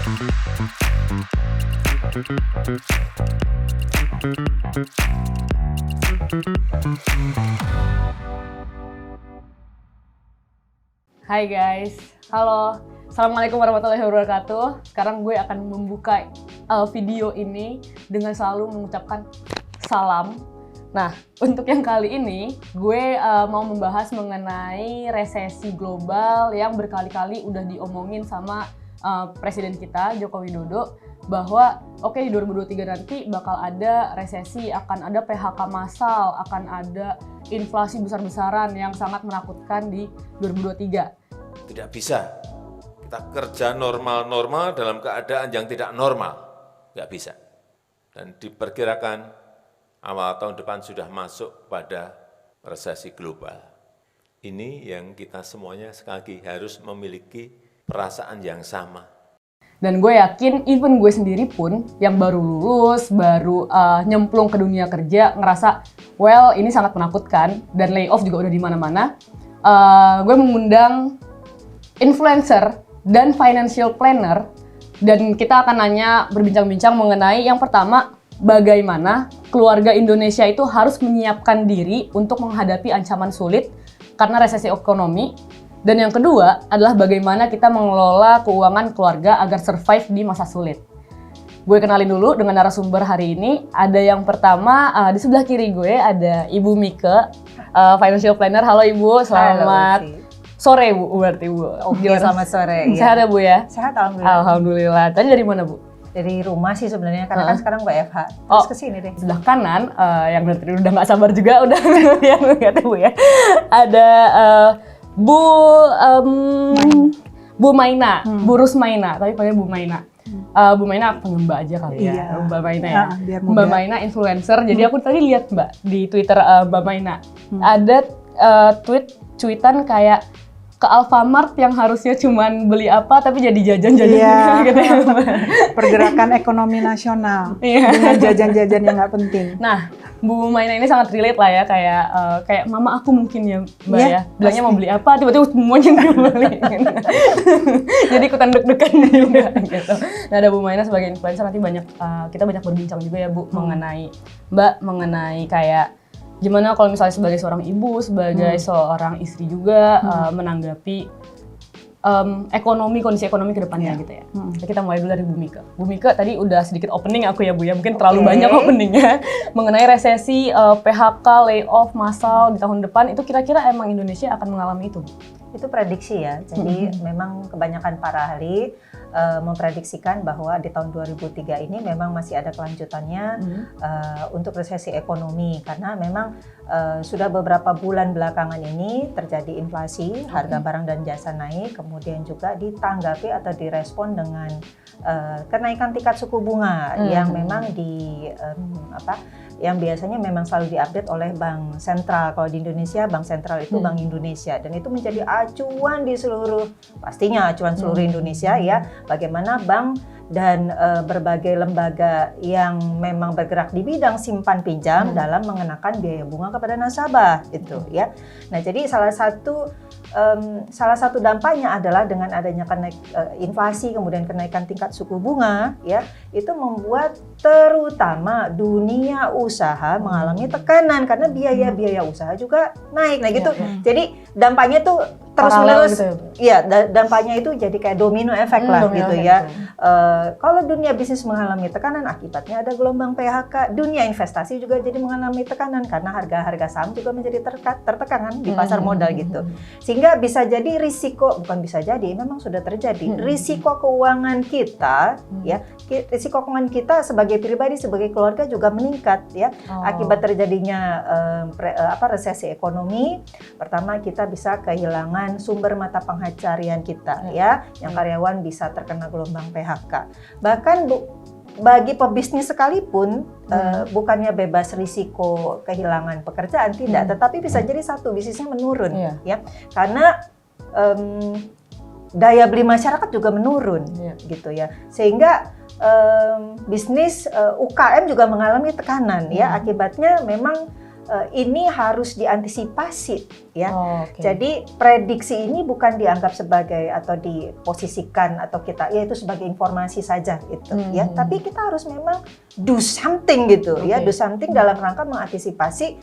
Hai guys, halo. Assalamualaikum warahmatullahi wabarakatuh. Sekarang gue akan membuka video ini dengan selalu mengucapkan salam. Nah, untuk yang kali ini, gue mau membahas mengenai resesi global yang berkali-kali udah diomongin sama Presiden kita, Joko Widodo, bahwa oke, di 2023 nanti bakal ada resesi, akan ada PHK massal, akan ada inflasi besar-besaran yang sangat menakutkan di 2023. Tidak bisa kita kerja normal-normal dalam keadaan yang tidak normal, nggak bisa. Dan diperkirakan awal tahun depan sudah masuk pada resesi global. Ini yang kita semuanya sekali lagi harus memiliki perasaan yang sama. Dan gue yakin even gue sendiri pun yang baru lulus, baru nyemplung ke dunia kerja, ngerasa well ini sangat menakutkan dan layoff juga udah di mana-mana. Gue mengundang influencer dan financial planner dan kita akan berbincang-bincang mengenai yang pertama, bagaimana keluarga Indonesia itu harus menyiapkan diri untuk menghadapi ancaman sulit karena resesi ekonomi. Dan yang kedua adalah bagaimana kita mengelola keuangan keluarga agar survive di masa sulit. Gue kenalin dulu dengan narasumber hari ini. Ada yang pertama, di sebelah kiri gue ada Ibu Mike, financial planner. Halo Ibu, selamat sore Bu, berarti Bu. Oke, selamat sore. Sehat ya Bu ya? Sehat, alhamdulillah. Alhamdulillah. Tadi dari mana Bu? Dari rumah sih sebenarnya, karena kan sekarang WFH. Terus kesini deh. Sebelah kanan, yang dari tadi udah nggak sabar juga, udah yang lihat Bu ya. Ada Bu Maina, Bu Rusmaina, tapi panggil Bu Maina. Bu Maina aku panggil Mbak aja kali ya, iya. Mbak Maina ya. Mbak Maina influencer, jadi aku tadi lihat Mbak di Twitter Mbak Maina. Ada tweetan kayak ke Alfamart yang harusnya cuman beli apa tapi jadi jajan-jajan gitu ya. Pergerakan ekonomi nasional dengan jajan-jajan yang nggak penting. Nah, Bu Maina ini sangat relate lah ya, kayak mama aku mungkin ya Mbak ya. Bilangnya mau beli apa, tiba-tiba semuanya dibeli. Jadi ikutan deg-degan juga gitu. Nah, ada Bu Maina sebagai influencer, nanti kita banyak berbincang juga ya Bu mengenai kayak gimana kalau misalnya sebagai seorang ibu, sebagai seorang istri juga menanggapi kondisi ekonomi ke depannya gitu ya. Kita mulai dulu dari Bu Mika. Bu Mika tadi udah sedikit opening aku ya Bu ya, mungkin terlalu banyak openingnya mengenai resesi, PHK, layoff massal di tahun depan, itu kira-kira emang Indonesia akan mengalami itu? Itu prediksi ya, jadi memang kebanyakan para ahli memprediksikan bahwa di tahun 2003 ini memang masih ada kelanjutannya untuk resesi ekonomi, karena memang sudah beberapa bulan belakangan ini terjadi inflasi, harga barang dan jasa naik, kemudian juga ditanggapi atau direspon dengan kenaikan tingkat suku bunga yang memang yang biasanya memang selalu diupdate oleh Bank Sentral. Kalau di Indonesia, Bank Sentral itu Bank Indonesia, dan itu menjadi acuan di pastinya acuan seluruh Indonesia ya, bagaimana bank dan berbagai lembaga yang memang bergerak di bidang simpan pinjam dalam mengenakan biaya bunga kepada nasabah itu ya. Nah, jadi salah satu dampaknya adalah dengan adanya inflasi, kemudian kenaikan tingkat suku bunga ya, itu membuat terutama dunia usaha mengalami tekanan karena biaya usaha juga naik. Nah gitu. Jadi dampaknya tuh terus-menerus gitu. Ya, dampaknya itu jadi kayak domino efek lah gitu ya. Kalau dunia bisnis mengalami tekanan, akibatnya ada gelombang PHK. Dunia investasi juga jadi mengalami tekanan karena harga-harga saham juga menjadi tertekan di pasar modal gitu. Sehingga bisa jadi memang sudah terjadi risiko keuangan kita ya, risiko keuangan kita sebagai pribadi, sebagai keluarga juga meningkat ya, akibat terjadinya resesi ekonomi. Pertama, kita bisa kehilangan sumber mata pencaharian kita ya, yang karyawan bisa terkena gelombang PHK. Bahkan bagi pebisnis sekalipun bukannya bebas risiko kehilangan pekerjaan, tidak, tetapi bisa jadi bisnisnya menurun ya, karena daya beli masyarakat juga menurun gitu ya, sehingga bisnis UKM juga mengalami tekanan ya, akibatnya memang ini harus diantisipasi ya. Oke. Jadi prediksi ini bukan dianggap sebagai atau diposisikan atau kita ya itu sebagai informasi saja gitu ya. Tapi kita harus memang do something gitu ya, do something dalam rangka mengantisipasi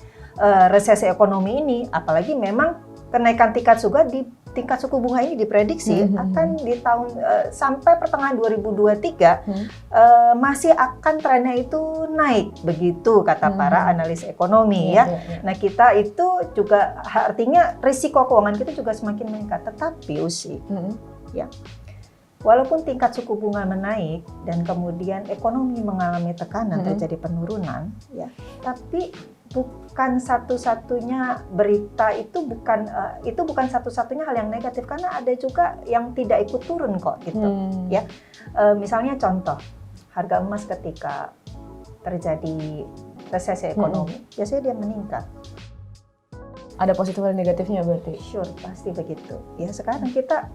resesi ekonomi ini. Apalagi memang kenaikan tingkat suku bunga ini diprediksi akan di tahun sampai pertengahan 2023 masih akan trennya itu naik, begitu kata para analis ekonomi ya. Nah kita itu juga artinya risiko keuangan kita juga semakin meningkat. Tetapi Usi, ya walaupun tingkat suku bunga menaik dan kemudian ekonomi mengalami tekanan, terjadi penurunan, ya, tapi bukan satu-satunya berita itu bukan satu-satunya hal yang negatif, karena ada juga yang tidak ikut turun kok gitu ya. Misalnya contoh harga emas ketika terjadi resesi ekonomi biasanya dia meningkat. Ada positif dan negatifnya berarti. Sure, pasti begitu ya. Sekarang kita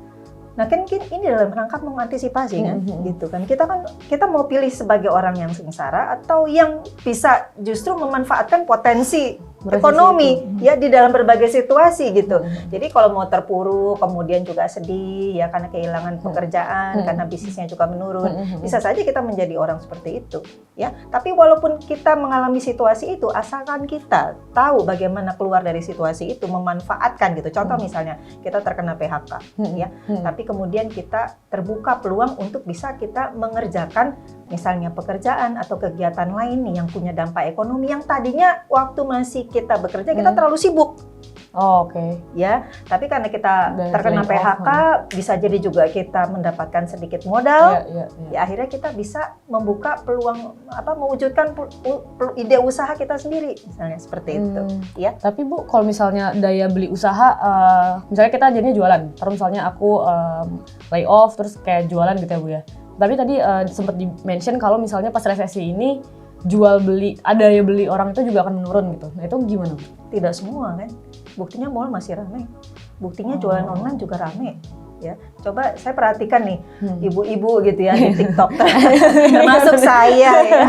kan ini dalam rangka mengantisipasi kan, gitu kan. Kita mau pilih sebagai orang yang sengsara atau yang bisa justru memanfaatkan potensi ekonomi ya di dalam berbagai situasi gitu. Jadi kalau mau terpuruk, kemudian juga sedih ya karena kehilangan pekerjaan, karena bisnisnya juga menurun, bisa saja kita menjadi orang seperti itu ya. Tapi walaupun kita mengalami situasi itu, asalkan kita tahu bagaimana keluar dari situasi itu, memanfaatkan gitu. Contoh misalnya kita terkena PHK ya, tapi kemudian kita terbuka peluang untuk bisa kita mengerjakan misalnya pekerjaan atau kegiatan lain nih yang punya dampak ekonomi yang tadinya waktu masih kita bekerja kita terlalu sibuk. Oke. Ya, tapi karena kita terkena PHK bisa jadi juga kita mendapatkan sedikit modal. Ya akhirnya kita bisa membuka peluang mewujudkan ide usaha kita sendiri misalnya seperti itu ya. Tapi Bu, kalau misalnya daya beli usaha misalnya kita jadinya jualan, terus misalnya aku lay off terus kayak jualan gitu ya Bu ya. Tapi tadi sempat di-mention kalau misalnya pas resesi ini daya beli orang itu juga akan menurun gitu. Nah itu gimana Bu? Tidak semua kan. Buktinya mall masih ramai. Buktinya jualan online juga ramai. Ya, coba saya perhatikan nih ibu-ibu gitu ya di TikTok termasuk saya ya.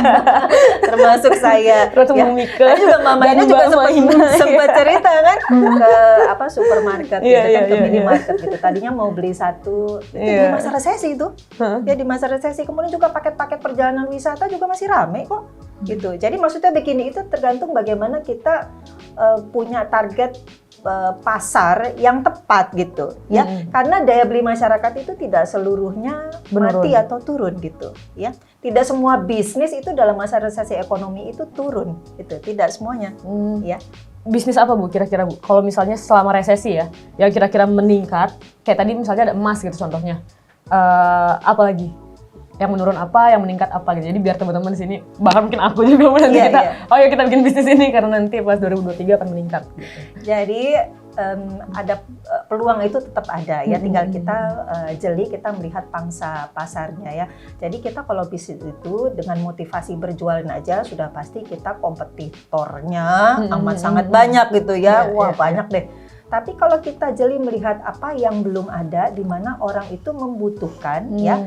Termasuk saya. Ya, juga mamanya juga sempat cerita kan ke supermarket gitu kan, ke minimarket gitu. Tadinya mau beli satu di masa resesi itu. Ya di masa resesi kemudian juga paket-paket perjalanan wisata juga masih ramai kok. Gitu. Jadi maksudnya begini, itu tergantung bagaimana kita punya target pasar yang tepat gitu ya. Karena daya beli masyarakat itu tidak seluruhnya mati atau turun gitu ya. Tidak semua bisnis itu dalam masa resesi ekonomi itu turun gitu, tidak semuanya ya. Bisnis apa Bu kira-kira Bu? Kalau misalnya selama resesi ya, yang kira-kira meningkat, kayak tadi misalnya ada emas gitu contohnya. Apa lagi? Yang menurun apa, yang meningkat apa gitu. Jadi biar teman-teman di sini, bahkan mungkin aku juga nanti oh ya kita bikin bisnis ini karena nanti pas 2023 akan meningkat gitu. Jadi ada peluang itu tetap ada ya, tinggal kita jeli, kita melihat pangsa pasarnya ya. Jadi kita kalau bisnis itu dengan motivasi berjualan aja sudah pasti kita kompetitornya amat sangat banyak gitu ya. Banyak deh. Tapi kalau kita jeli melihat apa yang belum ada, di mana orang itu membutuhkan ya,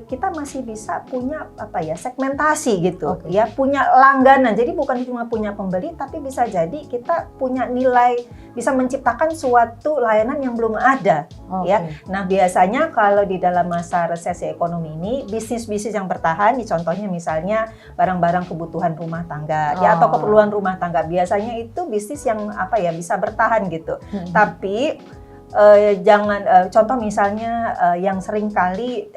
kita masih bisa punya segmentasi gitu ya, punya langganan. Jadi bukan cuma punya pembeli, tapi bisa jadi kita punya nilai, bisa menciptakan suatu layanan yang belum ada ya. Nah biasanya kalau di dalam masa resesi ekonomi ini, bisnis-bisnis yang bertahan, contohnya misalnya barang-barang kebutuhan rumah tangga ya, atau keperluan rumah tangga, biasanya itu bisnis yang bisa bertahan gitu. Tapi contoh misalnya yang sering kali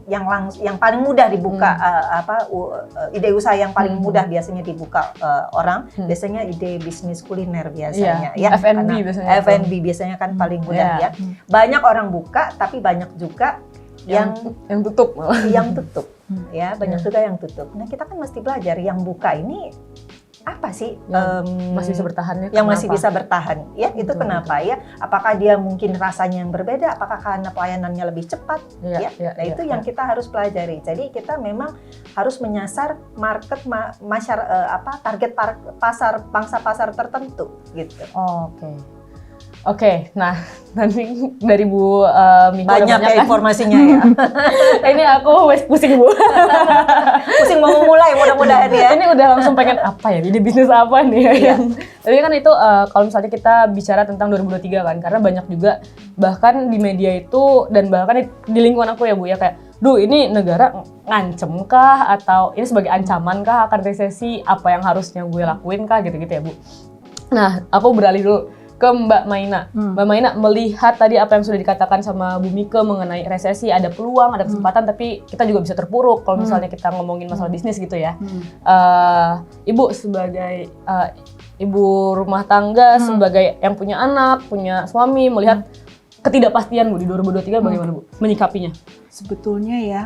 yang paling mudah dibuka ide usaha yang paling mudah biasanya dibuka orang, biasanya ide bisnis kuliner biasanya ya. F&B biasanya kan paling mudah ya. Banyak orang buka tapi banyak juga yang tutup. Yang tutup ya, banyak juga yang tutup. Nah, kita kan mesti belajar yang buka ini apa sih masih bisa bertahannya? Yang masih bisa bertahan ya, itu kenapa ya? Apakah dia mungkin rasanya yang berbeda? Apakah karena pelayanannya lebih cepat? Nah itu yang kita harus pelajari. Jadi kita memang harus menyasar market target pasar, pangsa pasar tertentu gitu. Oke. Oke, nah nanti dari Bu Miko udah Banyak ya kan? informasinya ya. Ini aku wes pusing Bu. Pusing mau mulai mudah-mudahan ya. Ini udah langsung pengen apa ya, ini bisnis apa nih? Iya. Tapi kan itu kalau misalnya kita bicara tentang 2023 kan, karena banyak juga bahkan di media itu dan bahkan di lingkungan aku ya Bu ya kayak, duh ini negara ngancem kah atau ini sebagai ancaman kah akan resesi, apa yang harusnya gue lakuin kah gitu-gitu ya Bu. Nah aku beralih dulu ke Mbak Maina. Mbak Maina melihat tadi apa yang sudah dikatakan sama Bu Mika mengenai resesi, ada peluang, ada kesempatan, tapi kita juga bisa terpuruk kalau misalnya kita ngomongin masalah bisnis gitu ya. Ibu sebagai ibu rumah tangga, sebagai yang punya anak, punya suami, melihat ketidakpastian Bu di 2023 bagaimana Bu menyikapinya? Sebetulnya ya,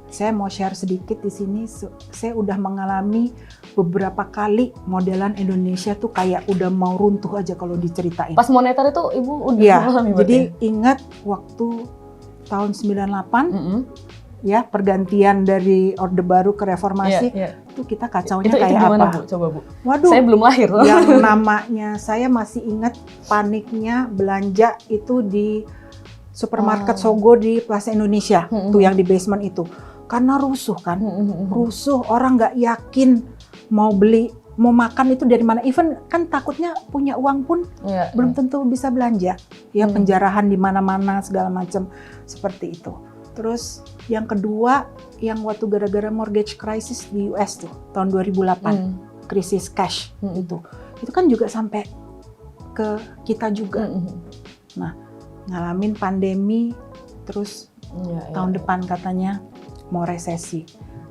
saya mau share sedikit di sini. Saya udah mengalami beberapa kali modelan Indonesia tuh kayak udah mau runtuh aja kalau diceritain. Pas moneter itu Ibu udah Ya, mengalami jadi berarti? ingat waktu tahun 98 ya, pergantian dari Orde Baru ke Reformasi, itu kita kacaunya Itu kayak gimana apa? Bu? Coba Bu. Waduh, Saya belum lahir. yang namanya saya masih ingat paniknya belanja itu di supermarket Sogo di Plaza Indonesia, tuh yang di basement itu. Karena rusuh kan, rusuh, orang nggak yakin mau beli, mau makan itu dari mana. Even kan takutnya punya uang pun belum tentu bisa belanja. Ya penjarahan di mana-mana segala macam seperti itu. Terus yang kedua, yang waktu gara-gara mortgage crisis di US tuh tahun 2008, krisis cash itu kan juga sampai ke kita juga. Nah, ngalamin pandemi, terus tahun depan katanya mau resesi.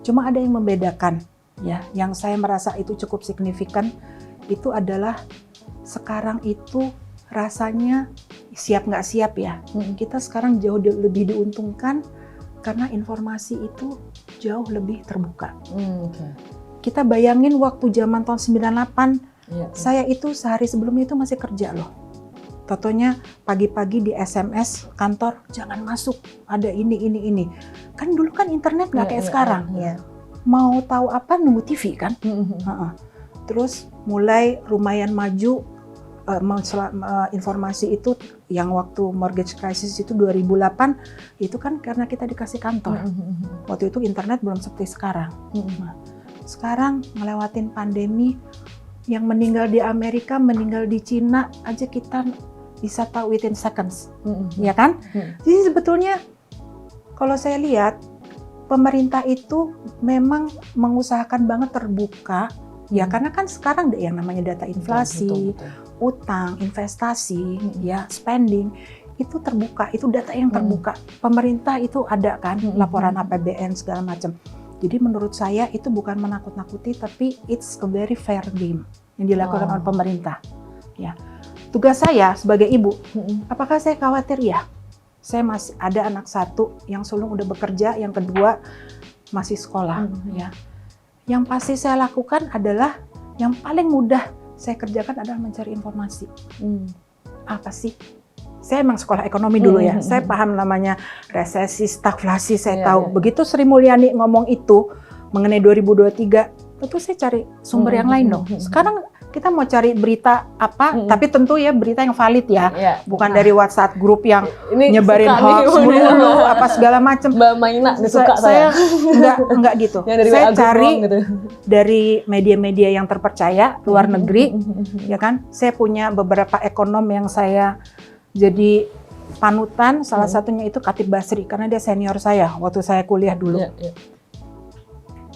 Cuma ada yang membedakan ya, yang saya merasa itu cukup signifikan itu adalah sekarang itu rasanya siap nggak siap ya. Kita sekarang jauh lebih diuntungkan karena informasi itu jauh lebih terbuka. Kita bayangin waktu zaman tahun 98, saya itu sehari sebelumnya itu masih kerja loh. Totonya pagi-pagi di SMS kantor, jangan masuk, ada ini. Kan dulu kan internet nggak kayak sekarang. Mau tahu apa nunggu TV kan. Terus mulai lumayan maju informasi itu yang waktu mortgage crisis itu 2008, itu kan karena kita dikasih kantor. Waktu itu internet belum seperti sekarang. Nah, sekarang ngelewatin pandemi, yang meninggal di Amerika, meninggal di Cina aja kita bisa tahu within seconds, ya kan? Jadi sebetulnya kalau saya lihat pemerintah itu memang mengusahakan banget terbuka, ya karena kan sekarang yang namanya data inflasi, utang, investasi, ya spending itu terbuka, itu data yang terbuka. Pemerintah itu ada kan laporan APBN segala macam. Jadi menurut saya itu bukan menakut-nakuti, tapi it's a very fair game yang dilakukan oleh pemerintah. Ya. Tugas saya sebagai ibu, apakah saya khawatir? Ya, saya masih ada anak satu yang sulung udah bekerja, yang kedua masih sekolah. Ya, yang pasti saya lakukan adalah yang paling mudah saya kerjakan adalah mencari informasi. Apa sih? Saya emang sekolah ekonomi dulu ya, saya paham namanya resesi, stagflasi, saya tahu. Begitu Sri Mulyani ngomong itu mengenai 2023, tentu saya cari sumber yang lain dong. Sekarang kita mau cari berita apa, tapi tentu ya berita yang valid ya, bukan dari WhatsApp grup yang nyebarin hoax dulu, apa segala macam. Mbak Maina suka saya enggak gitu. Saya cari gitu. dari media-media yang terpercaya luar negeri, ya kan. Saya punya beberapa ekonom yang saya jadi panutan, salah satunya itu Khatib Basri karena dia senior saya waktu saya kuliah dulu.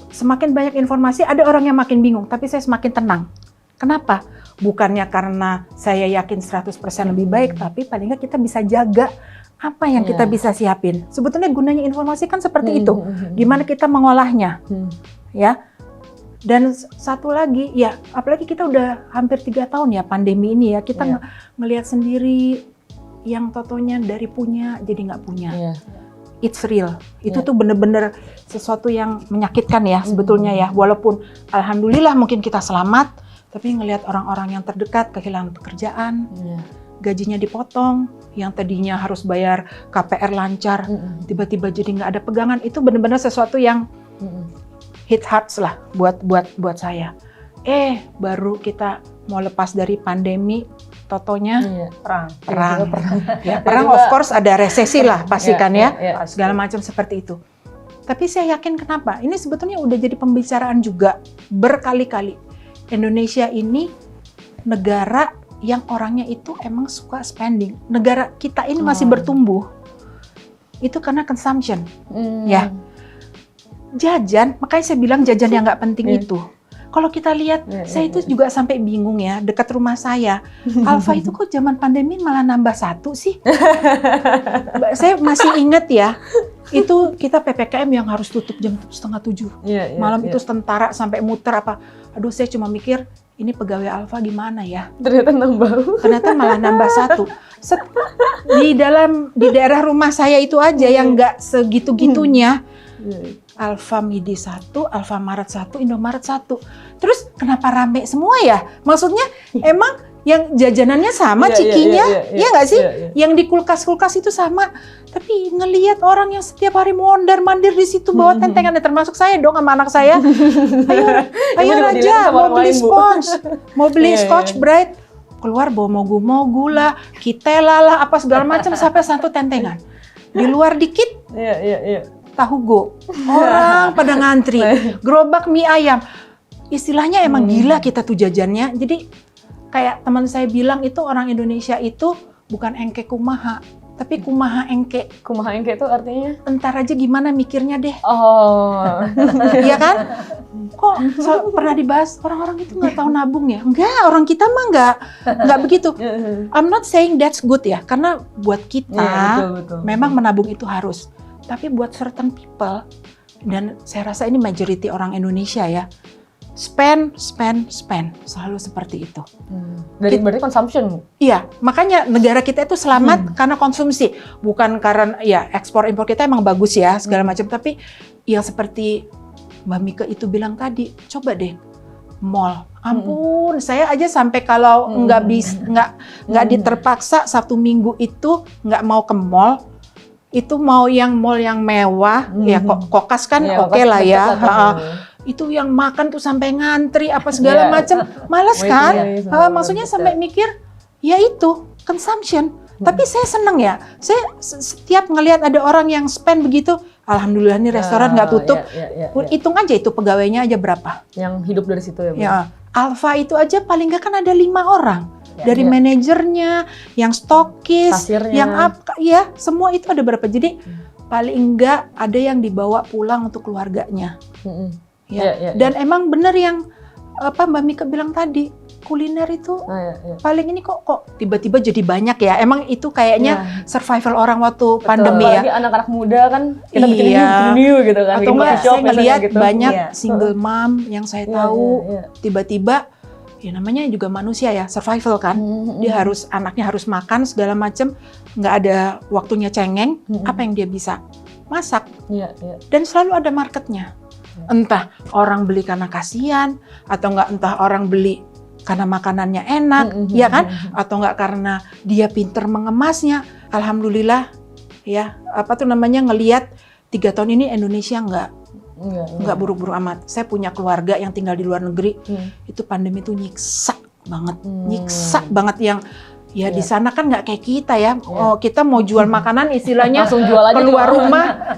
Semakin banyak informasi, ada orang yang makin bingung, tapi saya semakin tenang. Kenapa? Bukannya karena saya yakin 100% lebih baik, tapi paling nggak kita bisa jaga apa yang kita bisa siapin. Sebetulnya gunanya informasi kan seperti itu. Gimana kita mengolahnya, ya. Dan satu lagi, ya apalagi kita udah hampir 3 tahun ya pandemi ini ya, kita ngelihat sendiri yang totonya dari punya jadi nggak punya. It's real. Itu tuh bener-bener sesuatu yang menyakitkan ya sebetulnya ya. Walaupun alhamdulillah mungkin kita selamat, tapi ngelihat orang-orang yang terdekat kehilangan pekerjaan, gajinya dipotong, yang tadinya harus bayar KPR lancar, tiba-tiba jadi nggak ada pegangan, itu benar-benar sesuatu yang hit hearts lah buat saya. Baru kita mau lepas dari pandemi, totonya Iya. Perang. perang. Juga perang. Ya, perang of course ada resesi lah pasti Iya, kan ya, iya, iya. segala macam seperti itu. Tapi saya yakin kenapa? Ini sebetulnya udah jadi pembicaraan juga berkali-kali. Indonesia ini negara yang orangnya itu emang suka spending. Negara kita ini masih bertumbuh. Itu karena consumption. Ya. Jajan, makanya saya bilang jajan yang nggak penting itu. Kalau kita lihat, saya itu juga sampai bingung ya, dekat rumah saya. Alfa itu kok zaman pandemi malah nambah 1 sih? Saya masih ingat ya, itu kita PPKM yang harus tutup jam 6:30. Malam itu tentara sampai muter apa. Aduh, saya cuma mikir, ini pegawai Alfa gimana ya? Ternyata nambah. Ternyata malah nambah 1. Di daerah rumah saya itu aja yang nggak segitu-gitunya. Alfamidi 1, Alfamaret 1, Indomaret 1. Terus kenapa rame semua ya? Maksudnya emang yang jajanannya sama cikinya, ya nggak sih? Yang di kulkas-kulkas itu sama. Tapi ngelihat orang yang setiap hari mondar-mandir di situ bawa tentengan, termasuk saya dong sama anak saya. Ayo Raja, mau beli sponge, mau beli Scotch Brite, keluar bawa mogu-mogu lah, kitela lah, apa segala macam sampai 1 tentengan. Di luar dikit. Tahu go, orang pada ngantri, gerobak mie ayam, istilahnya emang gila kita tuh jajannya. Jadi kayak teman saya bilang itu orang Indonesia itu bukan engke kumaha, tapi kumaha engke. Kumaha engke itu artinya? Entar aja gimana mikirnya deh. Oh, Iya kan? Kok pernah dibahas orang-orang itu nggak tahu nabung ya? Enggak, orang kita mah nggak begitu. I'm not saying that's good ya, karena buat kita betul. memang menabung itu harus. Tapi buat certain people, dan saya rasa ini majority orang Indonesia ya, spend, selalu seperti itu. Berarti consumption. Iya, makanya negara kita itu selamat karena konsumsi, bukan karena ya ekspor impor kita emang bagus ya segala macam. Tapi yang seperti Mbak Mika itu bilang tadi, coba deh mall. Ampun, saya aja sampai kalau nggak diterpaksa 1 minggu itu nggak mau ke mall. Itu mau yang mall yang mewah, ya kokas kan oke lah ya. Itu yang makan tuh sampai ngantri apa segala macam, malas kan? Maksudnya sampai mikir, ya itu consumption. Tapi saya seneng ya, saya setiap ngelihat ada orang yang spend begitu, alhamdulillah nih restoran nggak tutup. Hitung aja itu pegawainya aja berapa. Yang hidup dari situ ya, Bu? Ya, Alfa itu aja paling nggak kan ada 5 orang. Dari manajernya, yang stokis, kasirnya, yang apa, ya semua itu ada berapa. Jadi paling enggak ada yang dibawa pulang untuk keluarganya. Dan emang bener yang apa Mbak Mika bilang tadi, kuliner itu paling ini kok tiba-tiba jadi banyak ya. Emang itu kayaknya survival orang waktu pandemi ya. Apalagi anak-anak muda kan kita bikin new gitu kan. Atau enggak saya ngeliat gitu. banyak single mom yang saya tahu tiba-tiba. Ya namanya juga manusia ya, survival kan. Dia anaknya harus makan segala macam, nggak ada waktunya cengeng. Apa yang dia bisa? Masak. Dan selalu ada marketnya. Entah orang beli karena kasihan, atau entah orang beli karena makanannya enak, ya kan? Atau nggak karena dia pinter mengemasnya. Alhamdulillah, ya ngelihat 3 tahun ini Indonesia nggak buruk-buruk amat. Saya punya keluarga yang tinggal di luar negeri, itu pandemi itu nyiksa banget yang ya di sana kan nggak kayak kita ya. Kita mau jual makanan istilahnya langsung jual aja keluar rumah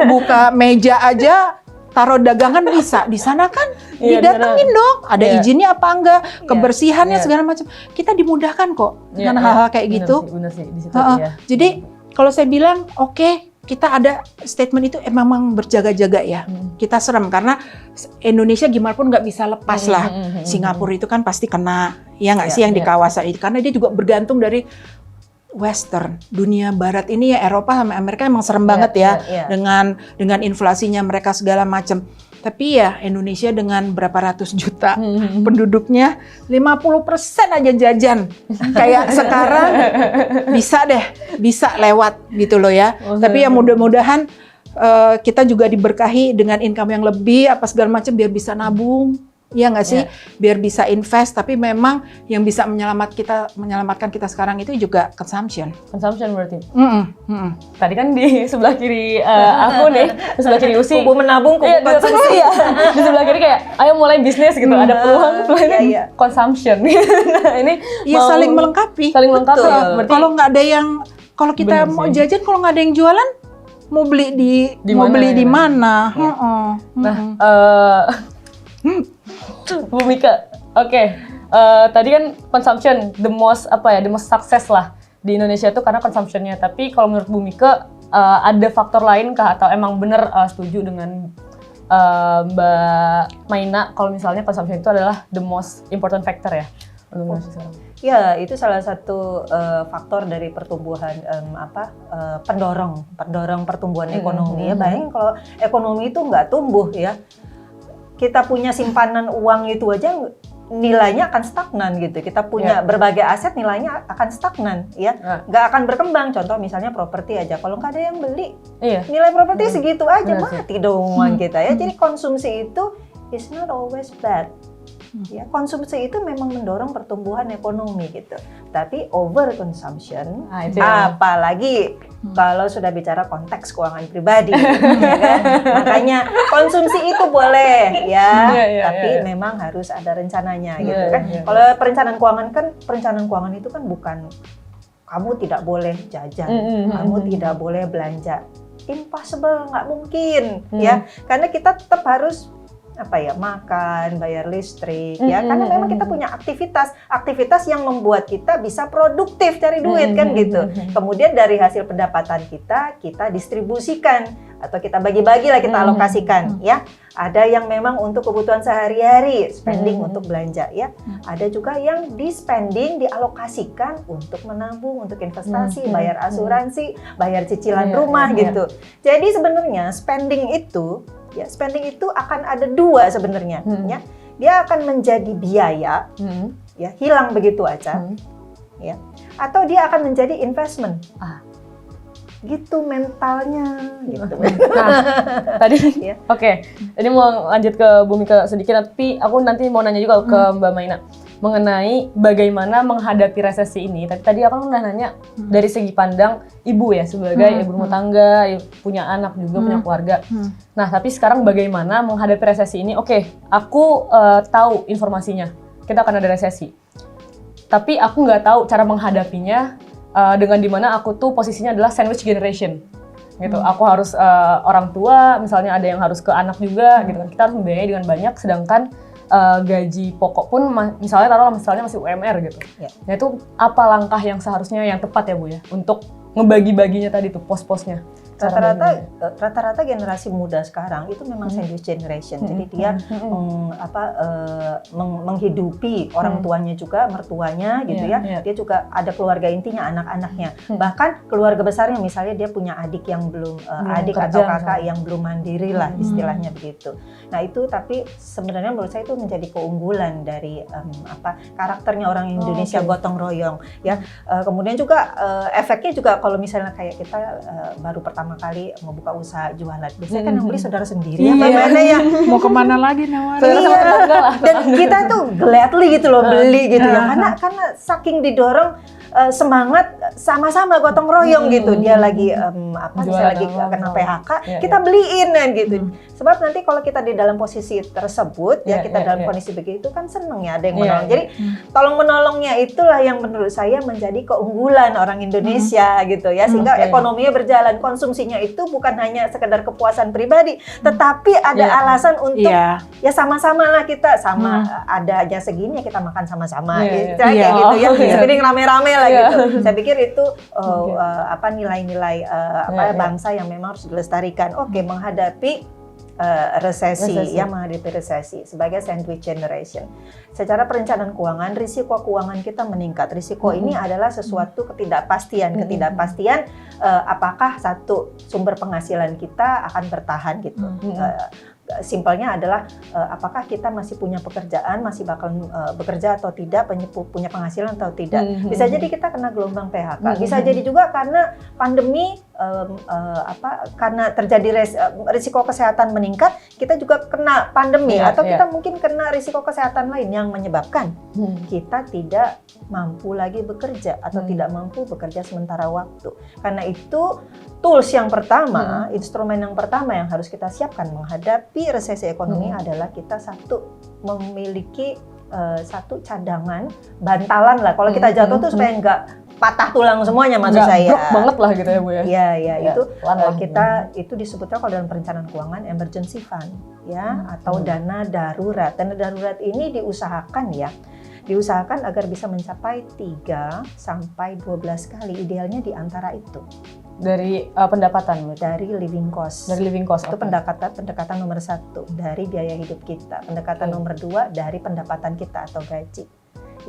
buka meja aja, taruh dagangan bisa. Di sana kan didatengin dong, ada izinnya apa enggak, kebersihannya segala macam. Kita dimudahkan kok dengan hal-hal kayak gitu. Bener sih, di situ, Jadi kalau saya bilang oke, kita ada statement itu emang berjaga-jaga ya. Kita serem karena Indonesia gimana pun nggak bisa lepas lah. Singapura itu kan pasti kena, ya nggak sih yang di kawasan itu, karena dia juga bergantung dari Western, dunia Barat ini ya. Eropa sama Amerika emang serem banget ya dengan inflasinya mereka segala macam. Tapi ya Indonesia dengan berapa ratus juta penduduknya, 50% aja jajan. Kayak sekarang bisa lewat gitu loh ya. Tapi ya mudah-mudahan kita juga diberkahi dengan income yang lebih apa segala macam biar bisa nabung. Iya nggak sih? Iya. Biar bisa invest, tapi memang yang bisa menyelamatkan kita sekarang itu juga consumption. Consumption berarti. Mm-mm. Tadi kan di sebelah kiri aku nih, di sebelah kiri Usi. Kubu menabung, kubu Iya, konsumsi. iya. Di sebelah kiri kayak, ayo mulai bisnis gitu. Ada peluang Iya. consumption. Nah, ini Iya mau- saling melengkapi. Saling melengkapi. Betul. Berarti Kalau nggak ada yang, kalau kita Bener mau sih. jajan, kalau nggak ada yang jualan, mau beli Di mau mana, beli di ya? mana? Nah, Bu Mika, oke. Tadi kan consumption the most success lah di Indonesia itu karena consumption-nya. Tapi kalau menurut Bu Mika ada faktor lain kah atau emang bener setuju dengan Mbak Maina kalau misalnya consumption itu adalah the most important factor ya untuk Indonesia sekarang? Ya, itu salah satu faktor dari pertumbuhan pendorong pertumbuhan ekonomi ya. Bayangin kalau ekonomi itu nggak tumbuh ya, kita punya simpanan uang itu aja nilainya akan stagnan gitu. Kita punya berbagai aset nilainya akan stagnan ya, nggak akan berkembang. Contoh misalnya properti aja, kalau nggak ada yang beli, Iya. nilai properti segitu aja, Benar sih. mati dong uang kita ya. Jadi konsumsi itu is not always bad. Ya, konsumsi itu memang mendorong pertumbuhan ekonomi gitu. Tapi over consumption, Nah, itu ya. apalagi kalau sudah bicara konteks keuangan pribadi, ya kan? Makanya konsumsi itu boleh ya, Iya, tapi iya. memang harus ada rencananya Iya, gitu kan. iya. Kalau perencanaan keuangan itu kan bukan kamu tidak boleh jajan, kamu tidak boleh belanja. Impossible, nggak mungkin ya, karena kita tetap harus makan, bayar listrik ya, karena memang kita punya aktivitas yang membuat kita bisa produktif cari duit kan gitu. Kemudian dari hasil pendapatan kita distribusikan atau kita bagi-bagi lah, kita alokasikan ya. Ada yang memang untuk kebutuhan sehari-hari, spending untuk belanja ya. Ada juga yang dialokasikan untuk menabung, untuk investasi, bayar asuransi, bayar cicilan rumah gitu. Jadi sebenarnya spending itu akan ada dua sebenarnya ya. Dia akan menjadi biaya ya, hilang begitu aja ya. Atau dia akan menjadi investment. Gitu mentalnya gitu. Nah, tadi Ya. oke. Ini mau lanjut ke Bu Mika sedikit, tapi aku nanti mau nanya juga ke Mbak Maina mengenai bagaimana menghadapi resesi ini. Tadi aku udah nanya dari segi pandang ibu ya, sebagai ibu rumah tangga, punya anak juga, punya keluarga. Nah, tapi sekarang bagaimana menghadapi resesi ini? Oke, aku tahu informasinya, kita akan ada resesi. Tapi aku nggak tahu cara menghadapinya dengan dimana aku tuh posisinya adalah sandwich generation. Gitu. Aku harus orang tua, misalnya ada yang harus ke anak juga, gitu kan. Kita harus membiayai dengan banyak, sedangkan gaji pokok pun misalnya masih UMR gitu. Nah itu apa langkah yang seharusnya yang tepat ya Bu ya untuk ngebagi-baginya tadi tuh pos-posnya? Rata-rata generasi muda sekarang itu memang sandwich generation. Jadi dia menghidupi orang tuanya juga, mertuanya gitu ya. Dia juga ada keluarga intinya, anak-anaknya. Bahkan keluarga besarnya, misalnya dia punya adik yang belum adik atau kakak yang belum mandiri lah istilahnya begitu. Nah itu, tapi sebenarnya menurut saya itu menjadi keunggulan dari karakternya orang Indonesia, gotong royong ya. Kemudian juga efeknya juga kalau misalnya kayak kita baru pertama kali mau buka usaha jualan, biasanya kan yang beli saudara sendiri mana ya, Mau kemana lagi nawarin? dan kita tuh gladly gitu loh beli gitu ya, karena saking didorong semangat sama-sama gotong royong gitu. Dia lagi misalnya lagi kena PHK, kita beliin kan gitu. Sebab nanti kalau kita di dalam posisi tersebut kita dalam kondisi begitu kan seneng ya, ada yang menolong. Jadi tolong menolongnya itulah yang menurut saya menjadi keunggulan orang Indonesia gitu ya, sehingga ekonominya berjalan. Konsumsinya itu bukan hanya sekedar kepuasan pribadi, tetapi ada alasan untuk ya sama-sama lah kita, sama ada aja segini ya kita makan sama-sama kayak gitu ya, sepiring rame-rame lah gitu. Saya pikir itu nilai-nilai bangsa yang memang harus dilestarikan. Oke, menghadapi resesi, menghadapi resesi sebagai sandwich generation. Secara perencanaan keuangan, risiko keuangan kita meningkat. Risiko ini adalah sesuatu ketidakpastian apakah satu sumber penghasilan kita akan bertahan gitu. simpelnya adalah apakah kita masih punya pekerjaan, masih bakal bekerja atau tidak, punya penghasilan atau tidak. Bisa jadi kita kena gelombang PHK. Bisa jadi juga karena pandemi, karena terjadi risiko kesehatan meningkat, kita juga kena pandemi, atau kita mungkin kena risiko kesehatan lain yang menyebabkan kita tidak mampu lagi bekerja atau tidak mampu bekerja sementara waktu. Karena itu tools yang pertama, instrumen yang pertama yang harus kita siapkan menghadapi resesi ekonomi adalah kita memiliki satu cadangan bantalan lah. Kalau kita jatuh tuh supaya nggak patah tulang semuanya, maksud saya. Brok banget lah gitu ya Bu ya. Iya, itu itu disebutnya kalau dalam perencanaan keuangan emergency fund ya, atau dana darurat. Dana darurat ini diusahakan agar bisa mencapai 3 sampai 12 kali, idealnya di antara itu. Dari pendapatan? Dari living cost. Dari living cost, itu pendekatan nomor 1 dari biaya hidup kita. Pendekatan nomor 2 dari pendapatan kita atau gaji.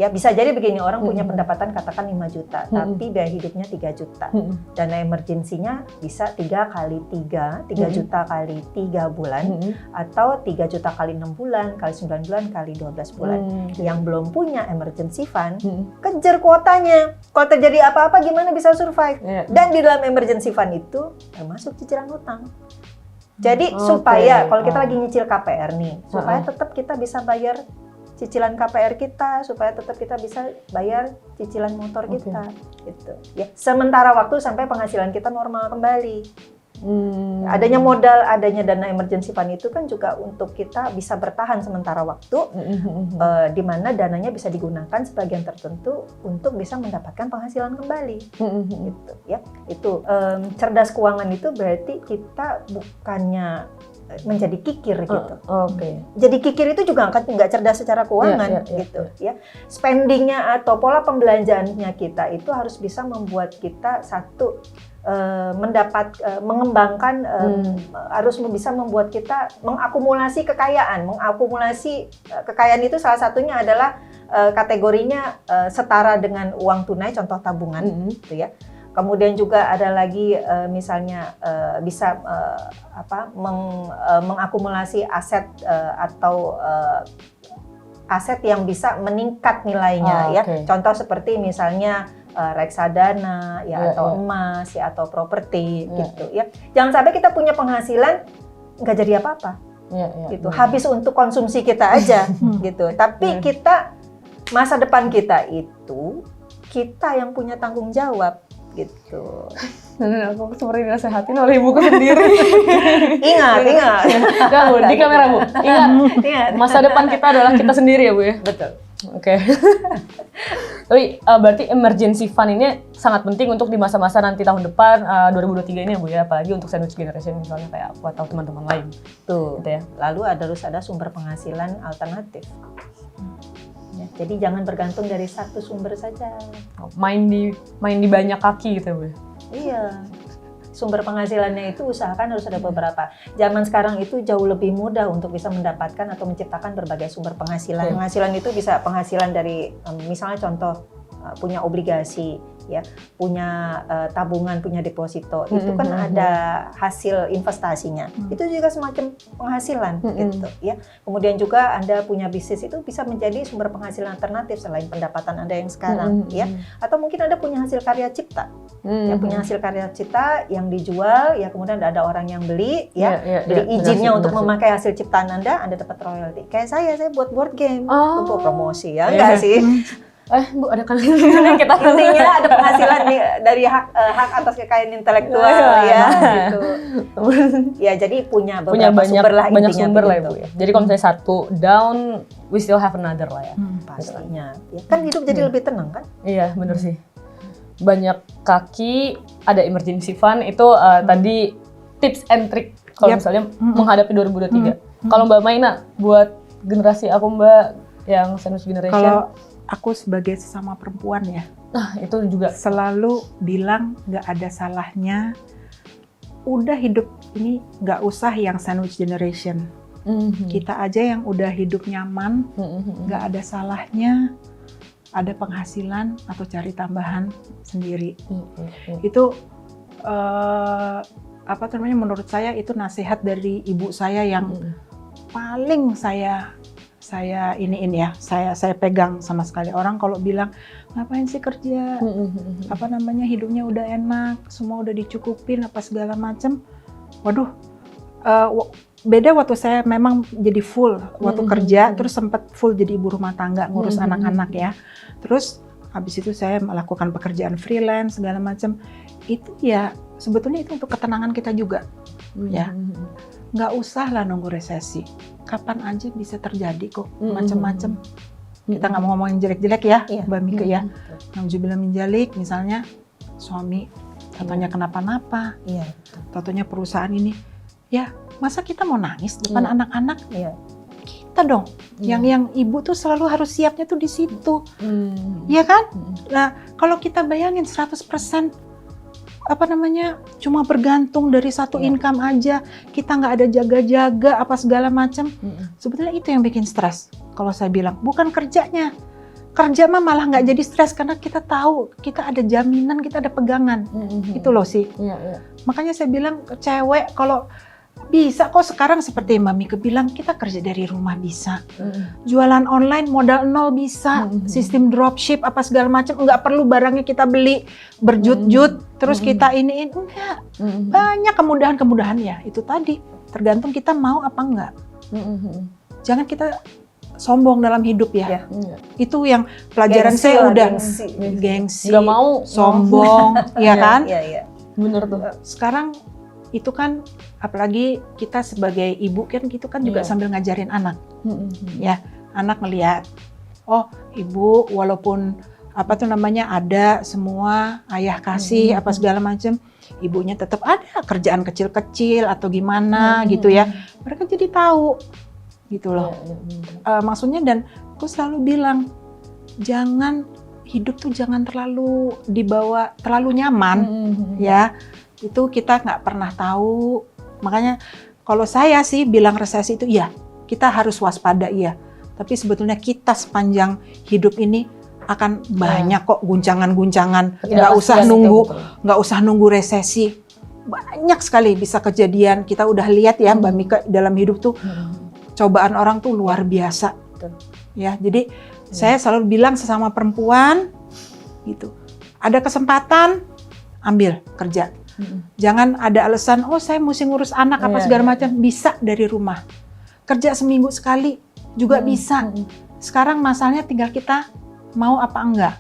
Ya bisa jadi begini, orang punya pendapatan katakan 5 juta, tapi biaya hidupnya 3 juta. Dana emergensinya bisa 3 kali 3 juta kali 3 bulan, atau 3 juta kali 6 bulan, kali 9 bulan, kali 12 bulan. Yang belum punya emergency fund, kejar kuotanya. Kalau terjadi apa-apa gimana bisa survive? Dan di dalam emergency fund itu termasuk cicilan hutang. Jadi supaya, kalau kita lagi nyicil KPR nih, supaya tetap kita bisa bayar cicilan KPR kita, supaya tetap kita bisa bayar cicilan motor kita, gitu. Ya, sementara waktu sampai penghasilan kita normal kembali. Adanya modal, adanya dana emergency fund itu kan juga untuk kita bisa bertahan sementara waktu, di mana dananya bisa digunakan sebagian tertentu untuk bisa mendapatkan penghasilan kembali. Gitu, ya. Itu cerdas keuangan itu berarti kita bukannya menjadi kikir gitu. Jadi kikir itu juga nggak cerdas secara keuangan gitu ya. Spendingnya atau pola pembelanjaannya kita itu harus bisa membuat kita mengembangkan, harus bisa membuat kita mengakumulasi kekayaan. Mengakumulasi kekayaan itu salah satunya adalah kategorinya setara dengan uang tunai, contoh tabungan, gitu ya. Kemudian juga ada lagi misalnya bisa mengakumulasi aset atau aset yang bisa meningkat nilainya ya. Contoh seperti misalnya reksadana ya, atau emas ya, atau properti gitu ya. Jangan sampai kita punya penghasilan nggak jadi apa-apa. Gitu. Habis untuk konsumsi kita aja gitu. Tapi kita, masa depan kita itu kita yang punya tanggung jawab gitu. Dan aku seperti dinasehatin oleh ibuku sendiri. Ingat. Nah, Bu, di kamera Bu. Ingat. Masa depan kita adalah kita sendiri ya Bu ya. Betul. Oke. Tapi berarti emergency fund ini sangat penting untuk di masa-masa nanti tahun depan 2023 ini ya Bu ya, apalagi untuk sandwich generation misalnya kayak aku atau teman-teman lain. Tuh. Gitu ya. Lalu harus ada sumber penghasilan alternatif. Ya, jadi jangan bergantung dari satu sumber saja. Main di banyak kaki gitu ya Bu. Iya. Sumber penghasilannya itu usahakan harus ada beberapa. Zaman sekarang itu jauh lebih mudah untuk bisa mendapatkan atau menciptakan berbagai sumber penghasilan. Penghasilan itu bisa penghasilan dari misalnya contoh punya obligasi, ya, punya tabungan, punya deposito. Itu kan ada hasil investasinya. Itu juga semacam penghasilan gitu, ya. Kemudian juga Anda punya bisnis, itu bisa menjadi sumber penghasilan alternatif selain pendapatan Anda yang sekarang, ya. Atau mungkin Anda punya hasil karya cipta. Ya, punya hasil karya cipta yang dijual, ya, kemudian ada orang yang beli, ya, beli izinnya untuk memakai hasil ciptaan Anda dapat royalti. Kayak saya buat board game untuk promosi, ya, enggak sih? Bu, ada kan kita intinya ada penghasilan dari hak atas kekayaan intelektual, ya, gitu. Ya, jadi punya banyak sumber lah ya Bu ya. Jadi kalau misalnya satu down, we still have another lah ya. Pastinya. Ya, kan hidup jadi lebih tenang kan? Iya, benar sih. Banyak kaki, ada emergency fund, itu tadi tips and trick kalau misalnya menghadapi 2023. Kalau Mbak Maina, buat generasi aku Mbak yang sandwich generation. Kalau aku sebagai sesama perempuan ya, itu juga selalu bilang nggak ada salahnya. Udah hidup ini nggak usah yang sandwich generation. Kita aja yang udah hidup nyaman, nggak ada salahnya ada penghasilan atau cari tambahan sendiri. Itu menurut saya itu nasihat dari ibu saya yang paling saya iniin ya, saya pegang sama sekali. Orang kalau bilang ngapain sih kerja, apa namanya, hidupnya udah enak, semua udah dicukupin apa segala macem. Waduh, beda waktu saya memang jadi full waktu kerja, terus sempat full jadi ibu rumah tangga ngurus anak-anak ya. Terus habis itu saya melakukan pekerjaan freelance segala macam. Itu ya sebetulnya itu untuk ketenangan kita juga, ya. Nggak usah lah nunggu resesi. Kapan aja bisa terjadi kok, macam-macam. Kita nggak mau ngomongin jelek-jelek ya, Mbak Mika ya. Nauzubillah min dzalik, misalnya suami contohnya kenapa-napa, contohnya perusahaan ini, ya masa kita mau nangis depan anak-anak? Kita dong, yang ibu tuh selalu harus siapnya tuh di situ, ya kan? Nah kalau kita bayangin 100% apa namanya, cuma bergantung dari satu income aja, kita nggak ada jaga-jaga apa segala macam, sebetulnya itu yang bikin stres. Kalau saya bilang bukan kerjanya, kerja mah malah nggak jadi stres karena kita tahu kita ada jaminan, kita ada pegangan, itu loh sih. Makanya saya bilang ke cewek, kalau bisa kok sekarang seperti Mbak Mika bilang, kita kerja dari rumah bisa, jualan online modal nol bisa, sistem dropship apa segala macam, nggak perlu barangnya kita beli berjut-jut, terus kita iniin, enggak, banyak kemudahan-kemudahan ya. Itu tadi tergantung kita mau apa enggak. Jangan kita sombong dalam hidup ya. Itu yang pelajaran Gengsi saya lah, udah gengsi. Nggak mau sombong, ya kan? bener tuh. Sekarang itu kan apalagi kita sebagai ibu kan gitu kan juga sambil ngajarin anak, ya anak ngelihat, oh ibu walaupun apa tuh namanya ada semua ayah kasih apa segala macam, ibunya tetap ada kerjaan kecil-kecil atau gimana gitu ya, mereka jadi tahu gitu loh. Maksudnya, dan aku selalu bilang jangan hidup tuh jangan terlalu dibawa terlalu nyaman, ya. Itu kita nggak pernah tahu. Makanya kalau saya sih bilang resesi itu ya kita harus waspada ya. Tapi sebetulnya kita sepanjang hidup ini akan banyak kok guncangan-guncangan. Nggak usah nunggu resesi. Banyak sekali bisa kejadian. Kita udah lihat ya Mbak Mika dalam hidup tuh cobaan orang tuh luar biasa. Ya, jadi saya selalu bilang sesama perempuan gitu. Ada kesempatan ambil kerja. Jangan ada alasan, oh saya mesti ngurus anak apa segala macam. Bisa dari rumah. Kerja seminggu sekali juga bisa. Sekarang masalahnya tinggal kita mau apa enggak.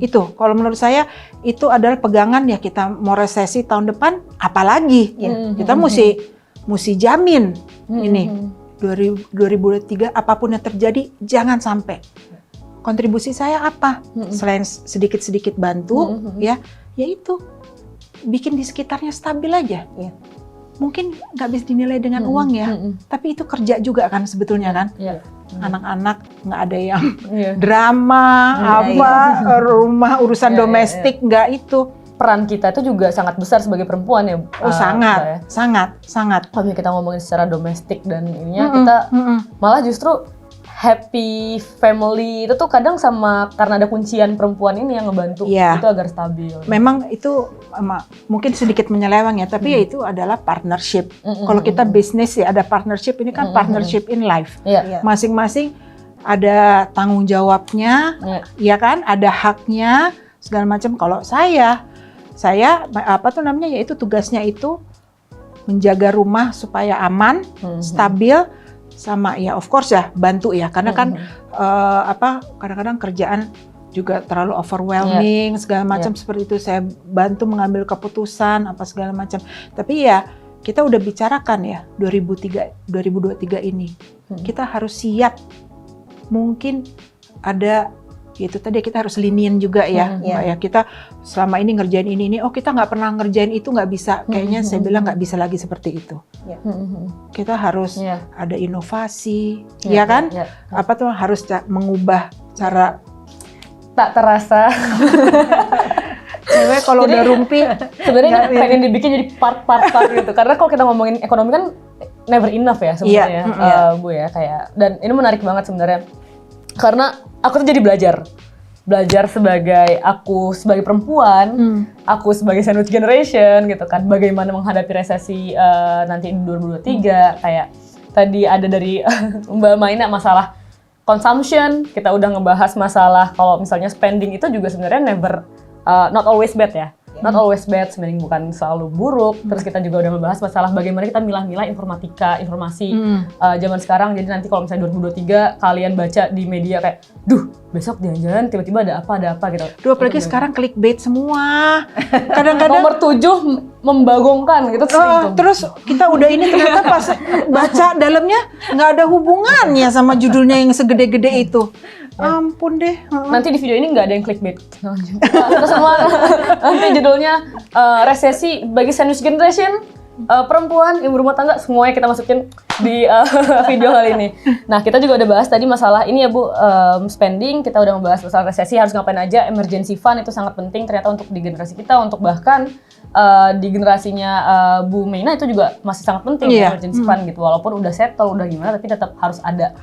Itu, kalau menurut saya itu adalah pegangan ya, kita mau resesi tahun depan, apalagi. Kita mesti jamin ini 2023 apapun yang terjadi jangan sampai. Kontribusi saya apa? Selain sedikit-sedikit bantu, ya itu bikin di sekitarnya stabil aja. Mungkin nggak bisa dinilai dengan uang ya, tapi itu kerja juga kan sebetulnya kan. Anak-anak nggak ada yang drama, rumah urusan domestik nggak itu. Peran kita itu juga sangat besar sebagai perempuan ya. Oh sangat. Kalau kita ngomongin secara domestik dan ininya, kita malah justru happy family itu tuh kadang sama karena ada kuncian perempuan ini yang ngebantu itu agar stabil. Memang itu mungkin sedikit menyeleweng ya, tapi ya itu adalah partnership. Kalau kita bisnis ya ada partnership, ini kan partnership in life. Masing-masing ada tanggung jawabnya, ya kan, ada haknya segala macam. Kalau saya apa tuh namanya, yaitu tugasnya itu menjaga rumah supaya aman, stabil. Sama ya of course ya bantu ya, karena kan kadang-kadang kerjaan juga terlalu overwhelming segala macam seperti itu, saya bantu mengambil keputusan apa segala macam. Tapi ya kita udah bicarakan ya 2023 ini kita harus siap, mungkin ada itu tadi kita harus lenient juga ya, Mbak ya. Kita selama ini ngerjain ini, oh kita nggak pernah ngerjain itu, nggak bisa. Kayaknya saya bilang nggak bisa lagi seperti itu. Kita harus ada inovasi, ya kan? Apa tuh harus mengubah cara tak terasa. Cewek kalau udah rumpi, sebenarnya pengen dibikin jadi part gitu. Karena kalau kita ngomongin ekonomi kan never enough ya sebenarnya, Bu ya, kayak. Dan ini menarik banget sebenarnya. Karena aku tuh jadi belajar sebagai perempuan, aku sebagai sandwich generation gitu kan, bagaimana menghadapi resesi nanti di 2023, kayak tadi ada dari Mbak Maina masalah consumption, kita udah ngebahas masalah kalau misalnya spending itu juga sebenarnya not always bad ya. Not always bad, spending bukan selalu buruk. Terus kita juga udah ngebahas masalah bagaimana kita milah-milah informasi zaman sekarang. Jadi nanti kalau misalnya 2023 kalian baca di media kayak, duh besok jangan-jangan tiba-tiba ada apa gitu. Duh, apalagi sekarang clickbait semua. Kadang-kadang Nomor 7 membagongkan gitu. terus kita udah ini ternyata pas baca dalamnya nggak ada hubungannya sama judulnya yang segede-gede itu. Ampun deh. Nanti di video ini nggak ada yang clickbait. Kita semua nanti judulnya resesi bagi sandwich generation, perempuan, ibu rumah tangga, semuanya kita masukin di video kali ini. Nah, kita juga udah bahas tadi masalah ini ya Bu, spending, kita udah membahas masalah resesi harus ngapain aja, emergency fund itu sangat penting ternyata untuk di generasi kita, untuk bahkan di generasinya Bu Meina itu juga masih sangat penting emergency fund gitu, walaupun udah settle, udah gimana, tapi tetap harus ada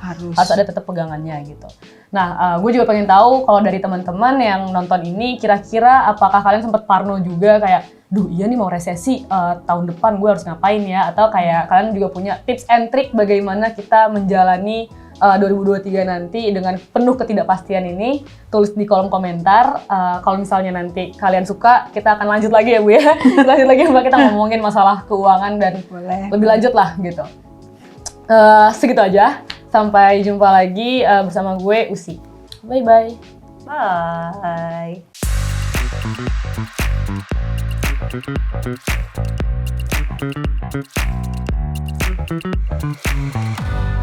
tetap pegangannya gitu. Nah, gue juga pengen tahu kalau dari teman-teman yang nonton ini, kira-kira apakah kalian sempat parno juga kayak, duh iya nih mau resesi tahun depan gue harus ngapain ya? Atau kayak kalian juga punya tips and trick bagaimana kita menjalani 2023 nanti dengan penuh ketidakpastian ini? Tulis di kolom komentar. Kalau misalnya nanti kalian suka, kita akan lanjut lagi ya Bu ya. Lanjut lagi Mbak, kita ngomongin masalah keuangan dan lebih lanjut lah gitu. Segitu aja. Sampai jumpa lagi bersama gue Usi. Bye-bye. Bye.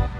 Bye.